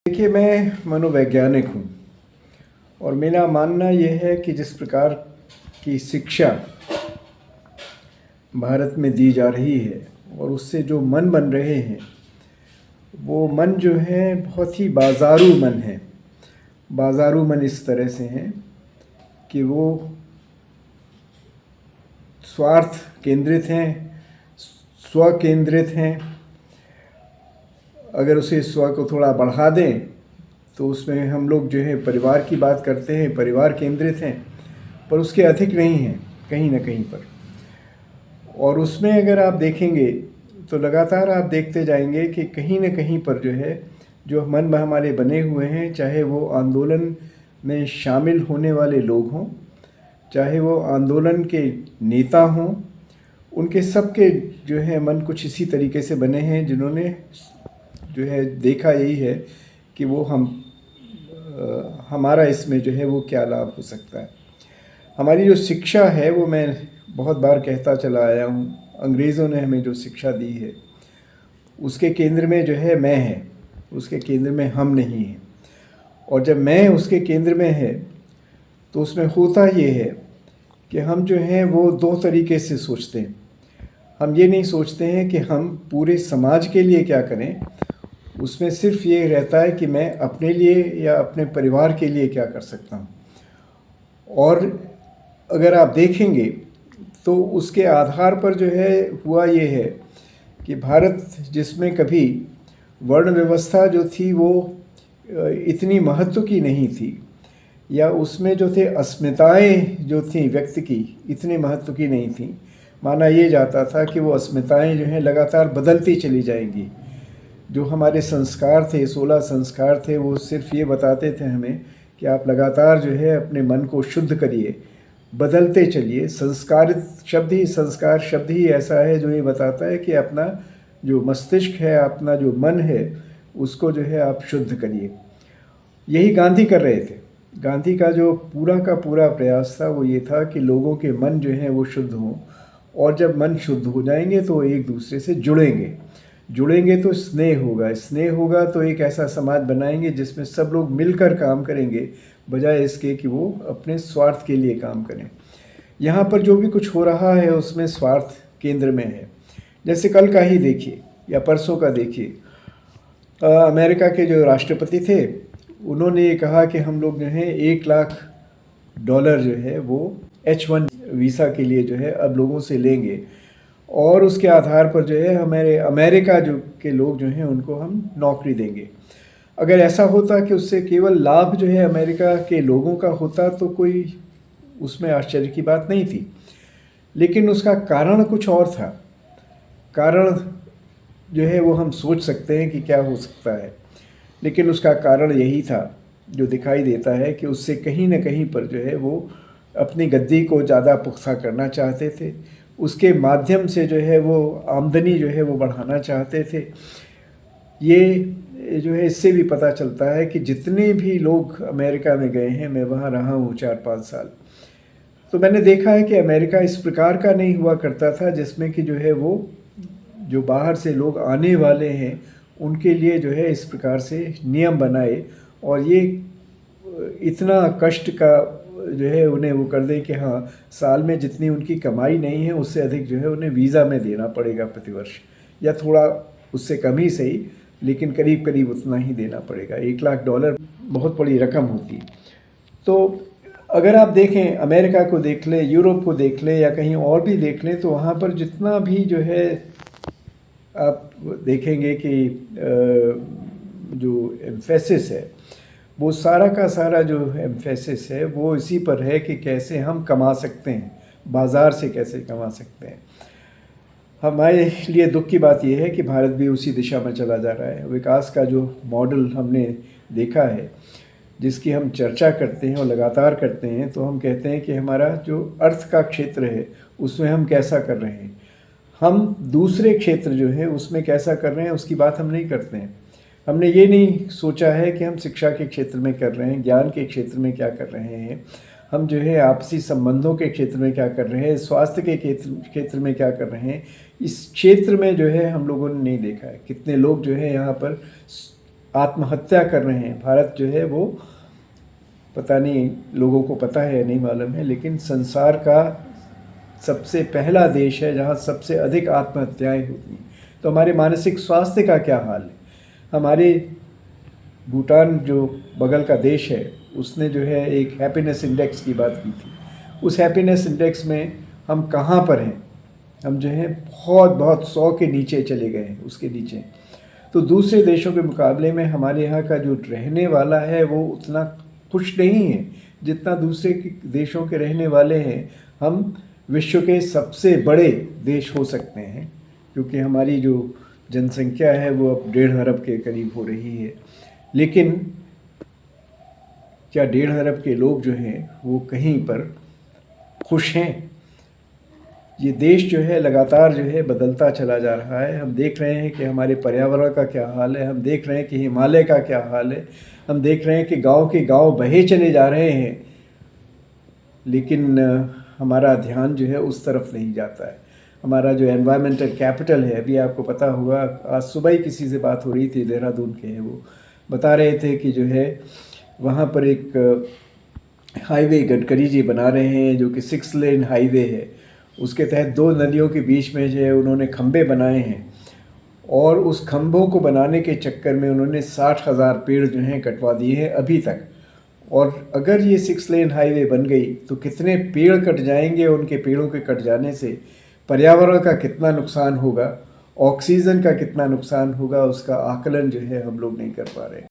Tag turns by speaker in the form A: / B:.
A: देखिए, मैं मनोवैज्ञानिक हूँ और मेरा मानना यह है कि जिस प्रकार की शिक्षा भारत में दी जा रही है और उससे जो मन बन रहे हैं, वो मन जो है बहुत ही बाज़ारू मन है। बाज़ारू मन इस तरह से हैं कि वो स्वार्थ केंद्रित हैं, स्व केंद्रित हैं। अगर उसे स्व को थोड़ा बढ़ा दें तो उसमें हम लोग जो है परिवार की बात करते हैं, परिवार केंद्रित हैं, पर उसके अधिक नहीं हैं कहीं ना कहीं पर। और उसमें अगर आप देखेंगे तो लगातार आप देखते जाएंगे कि कहीं ना कहीं पर जो है जो मन हमारे बने हुए हैं, चाहे वो आंदोलन में शामिल होने वाले लोग हों, चाहे वो आंदोलन के नेता हों, उनके सबके जो है मन कुछ इसी तरीके से बने हैं जिन्होंने जो है देखा यही है कि वो हमारा इसमें जो है वो क्या लाभ हो सकता है। हमारी जो शिक्षा है वो मैं बहुत बार कहता चला आया हूँ, अंग्रेज़ों ने हमें जो शिक्षा दी है उसके केंद्र में जो है मैं है, उसके केंद्र में हम नहीं हैं। और जब मैं उसके केंद्र में है तो उसमें होता ये है कि हम जो हैं वो दो तरीके से सोचते हैं। हम ये नहीं सोचते हैं कि हम पूरे समाज के लिए क्या करें, उसमें सिर्फ ये रहता है कि मैं अपने लिए या अपने परिवार के लिए क्या कर सकता हूँ। और अगर आप देखेंगे तो उसके आधार पर जो है हुआ ये है कि भारत जिसमें कभी वर्ण व्यवस्था जो थी वो इतनी महत्व की नहीं थी, या उसमें जो थे अस्मिताएं जो थी व्यक्ति की इतने महत्व की नहीं थी। माना ये जाता था कि वो अस्मिताएं जो हैं लगातार बदलती चली जाएंगी। जो हमारे संस्कार थे, 16 संस्कार थे, वो सिर्फ ये बताते थे हमें कि आप लगातार जो है अपने मन को शुद्ध करिए, बदलते चलिए। संस्कार शब्द ही ऐसा है जो ये बताता है कि अपना जो मस्तिष्क है, अपना जो मन है, उसको जो है आप शुद्ध करिए। यही गांधी कर रहे थे। गांधी का जो पूरा का पूरा प्रयास था वो ये था कि लोगों के मन जो हैं वो शुद्ध हों, और जब मन शुद्ध हो जाएंगे तो एक दूसरे से जुड़ेंगे तो स्नेह होगा तो एक ऐसा समाज बनाएंगे जिसमें सब लोग मिलकर काम करेंगे, बजाय इसके कि वो अपने स्वार्थ के लिए काम करें। यहाँ पर जो भी कुछ हो रहा है उसमें स्वार्थ केंद्र में है। जैसे कल का ही देखिए या परसों का देखिए, अमेरिका के जो राष्ट्रपति थे उन्होंने ये कहा कि हम लोग जो है $1 लाख जो है वो H1 वीज़ा के लिए जो है अब लोगों से लेंगे, और उसके आधार पर जो है हमारे अमेरिका जो के लोग जो हैं उनको हम नौकरी देंगे। अगर ऐसा होता कि उससे केवल लाभ जो है अमेरिका के लोगों का होता तो कोई उसमें आश्चर्य की बात नहीं थी, लेकिन उसका कारण कुछ और था। कारण जो है वो हम सोच सकते हैं कि क्या हो सकता है, लेकिन उसका कारण यही था जो दिखाई देता है कि उससे कहीं ना कहीं पर जो है वो अपनी गद्दी को ज़्यादा पुख्ता करना चाहते थे। उसके माध्यम से जो है वो आमदनी जो है वो बढ़ाना चाहते थे। ये जो है इससे भी पता चलता है कि जितने भी लोग अमेरिका में गए हैं, मैं वहाँ रहा हूँ 4-5 साल, तो मैंने देखा है कि अमेरिका इस प्रकार का नहीं हुआ करता था जिसमें कि जो है वो जो बाहर से लोग आने वाले हैं उनके लिए जो है इस प्रकार से नियम बनाए, और ये इतना कष्ट का जो है उन्हें वो कर दें कि हाँ, साल में जितनी उनकी कमाई नहीं है उससे अधिक जो है उन्हें वीज़ा में देना पड़ेगा प्रतिवर्ष, या थोड़ा उससे कम ही सही, लेकिन करीब करीब उतना ही देना पड़ेगा। $1 लाख बहुत बड़ी रकम होती है। तो अगर आप देखें, अमेरिका को देख लें, यूरोप को देख लें, या कहीं और भी देख लें, तो वहाँ पर जितना भी जो है आप देखेंगे कि जो एम्फेसिस है, वो सारा का सारा जो एम्फेसिस है वो इसी पर है कि कैसे हम कमा सकते हैं, बाज़ार से कैसे कमा सकते हैं। हमारे लिए दुख की बात यह है कि भारत भी उसी दिशा में चला जा रहा है। विकास का जो मॉडल हमने देखा है, जिसकी हम चर्चा करते हैं और लगातार करते हैं, तो हम कहते हैं कि हमारा जो अर्थ का क्षेत्र है उसमें हम कैसा कर रहे हैं, हम दूसरे क्षेत्र जो है उसमें कैसा कर रहे हैं उसकी बात हम नहीं करते हैं। हमने ये नहीं सोचा है कि हम शिक्षा के क्षेत्र में कर रहे हैं, ज्ञान के क्षेत्र में क्या कर रहे हैं, हम जो है आपसी संबंधों के क्षेत्र में क्या कर रहे हैं, स्वास्थ्य के क्षेत्र में क्या कर रहे हैं। इस क्षेत्र में जो है हम लोगों ने नहीं देखा है। कितने लोग जो है यहाँ पर आत्महत्या कर रहे हैं। भारत जो है वो, पता नहीं लोगों को पता है या नहीं मालूम है, लेकिन संसार का सबसे पहला देश है जहाँ सबसे अधिक आत्महत्याएं होती हैं। तो हमारे मानसिक स्वास्थ्य का क्या हाल है? हमारे भूटान जो बगल का देश है, उसने जो है एक हैप्पीनेस इंडेक्स की बात की थी। उस हैप्पीनेस इंडेक्स में हम कहाँ पर हैं? हम जो है बहुत बहुत 100 के नीचे चले गए हैं, उसके नीचे। तो दूसरे देशों के मुकाबले में हमारे यहाँ का जो रहने वाला है वो उतना खुश नहीं है जितना दूसरे देशों के रहने वाले हैं। हम विश्व के सबसे बड़े देश हो सकते हैं, क्योंकि हमारी जो जनसंख्या है वो अब 1.5 अरब के करीब हो रही है। लेकिन क्या 1.5 अरब के लोग जो हैं वो कहीं पर खुश हैं? ये देश जो है लगातार जो है बदलता चला जा रहा है। हम देख रहे हैं कि हमारे पर्यावरण का क्या हाल है, हम देख रहे हैं कि हिमालय का क्या हाल है, हम देख रहे हैं कि गांव के गांव बहे चले जा रहे हैं, लेकिन हमारा ध्यान जो है उस तरफ नहीं जाता है। हमारा जो एनवायरमेंटल कैपिटल है, अभी आपको पता होगा, आज सुबह ही किसी से बात हो रही थी, देहरादून के हैं, वो बता रहे थे कि जो है वहाँ पर एक हाईवे गडकरी जी बना रहे हैं जो कि 6 लेन हाईवे है। उसके तहत 2 नदियों के बीच में जो है उन्होंने खंभे बनाए हैं, और उस खंभों को बनाने के चक्कर में उन्होंने 60,000 पेड़ जो हैं कटवा दिए हैं अभी तक। और अगर ये 6 लेन हाईवे बन गई तो कितने पेड़ कट जाएंगे, उनके पेड़ों के कट जाने से पर्यावरण का कितना नुकसान होगा, ऑक्सीजन का कितना नुकसान होगा, उसका आकलन जो है हम लोग नहीं कर पा रहे।